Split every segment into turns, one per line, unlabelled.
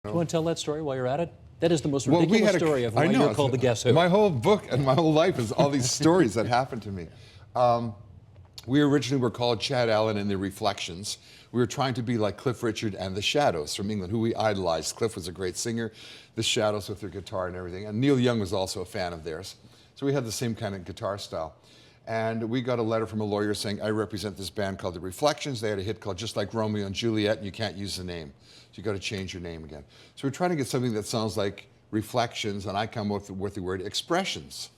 Do you want to tell that story while you're at it? That is the most ridiculous story of why you're called the Guess Who.
My whole book and my whole life is all these stories that happened to me. We originally were called Chad Allen and the Reflections. We were trying to be like Cliff Richard and the Shadows from England, who we idolized. Cliff was a great singer, the Shadows with their guitar and everything. And Neil Young was also a fan of theirs. So we had the same kind of guitar style. And we got a letter from a lawyer saying, I represent this band called the Reflections. They had a hit called Just Like Romeo and Juliet, and you can't use the name. So you got to change your name again. So we're trying to get something that sounds like Reflections, and I come up with the word Expressions.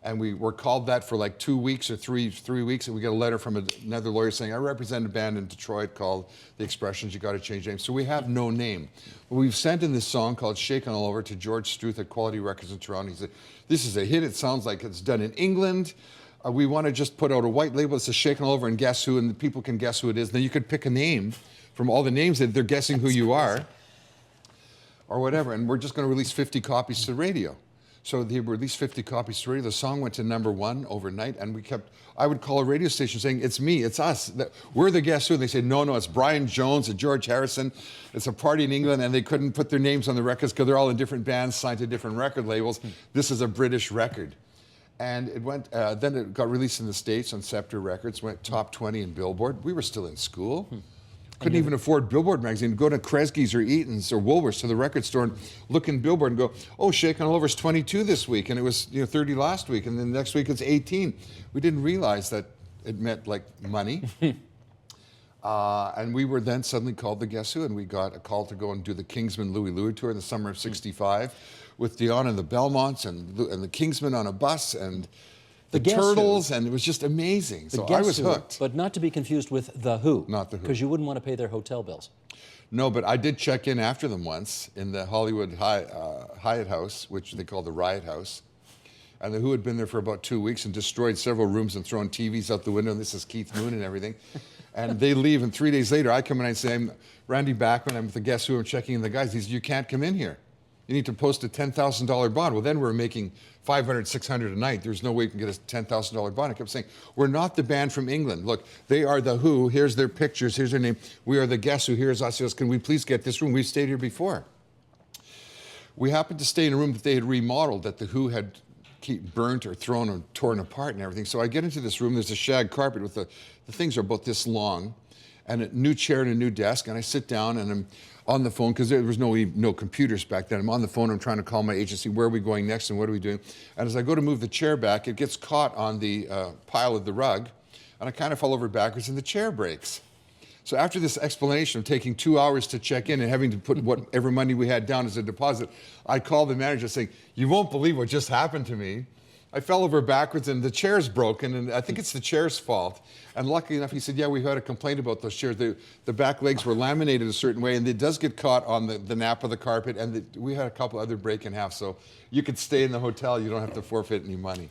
And we were called that for like 2 weeks or three weeks, and we got a letter from another lawyer saying, I represent a band in Detroit called The Expressions, you got to change your name. So we have no name. We've sent in this song called Shaken All Over to George Struth at Quality Records in Toronto. He said, this is a hit, it sounds like it's done in England. We want to just put out a white label that says Shaken All Over and Guess Who, and the people can guess who it is. Then you could pick a name from all the names that they're guessing who you are, or whatever. And we're just going to release 50 copies to radio. So they released 50 copies to radio. The song went to #1 overnight, and I would call a radio station saying, it's me, it's us. We're the Guess Who. And they say, no, it's Brian Jones and George Harrison. It's a party in England, and they couldn't put their names on the records because they're all in different bands, signed to different record labels. This is a British record. And it went, then it got released in the States on Scepter Records, went top 20 in Billboard. We were still in school. Couldn't even afford Billboard magazine. Go to Kresge's or Eaton's or Woolworths to the record store and look in Billboard and go, oh, Shaken All Over's 22 this week, and it was 30 last week, and then next week it's 18. We didn't realize that it meant like money. And we were then suddenly called the Guess Who, and we got a call to go and do the Kingsman Louie Louie tour in the summer of '65 with Dion and the Belmonts and the Kingsmen on a bus and the Turtles, and it was just amazing. So I was hooked.
But not to be confused with The Who.
Not The Who.
Because you wouldn't want to pay their hotel bills.
No, but I did check in after them once in the Hollywood Hyatt House, which they call the Riot House. And the Who had been there for about 2 weeks and destroyed several rooms and thrown TVs out the window, and this is Keith Moon and everything. And they leave, and 3 days later, I come in and I say, I'm Randy Bachman, I'm with the Guess Who, I'm checking in the guys. He says, you can't come in here. You need to post a $10,000 bond. Well, then we're making $500, $600 a night. There's no way you can get a $10,000 bond. I kept saying, we're not the band from England. Look, they are the Who. Here's their pictures. Here's their name. We are the Guess Who. Here's us. He goes, can we please get this room? We've stayed here before. We happened to stay in a room that they had remodeled, that the Who had burnt or thrown or torn apart and everything. So I get into this room. There's a shag carpet with the things are about this long, and a new chair and a new desk. And I sit down and I'm on the phone, because there was no computers back then. I'm on the phone, I'm trying to call my agency, where are we going next and what are we doing? And as I go to move the chair back, it gets caught on the pile of the rug, and I kind of fall over backwards and the chair breaks. So after this explanation of taking 2 hours to check in and having to put whatever money we had down as a deposit, I called the manager saying, you won't believe what just happened to me. I fell over backwards and the chair's broken, and I think it's the chair's fault. And luckily enough, he said, yeah, we had a complaint about those chairs. The back legs were laminated a certain way, and it does get caught on the nap of the carpet, and we had a couple other break in half, so you could stay in the hotel. You don't have to forfeit any money.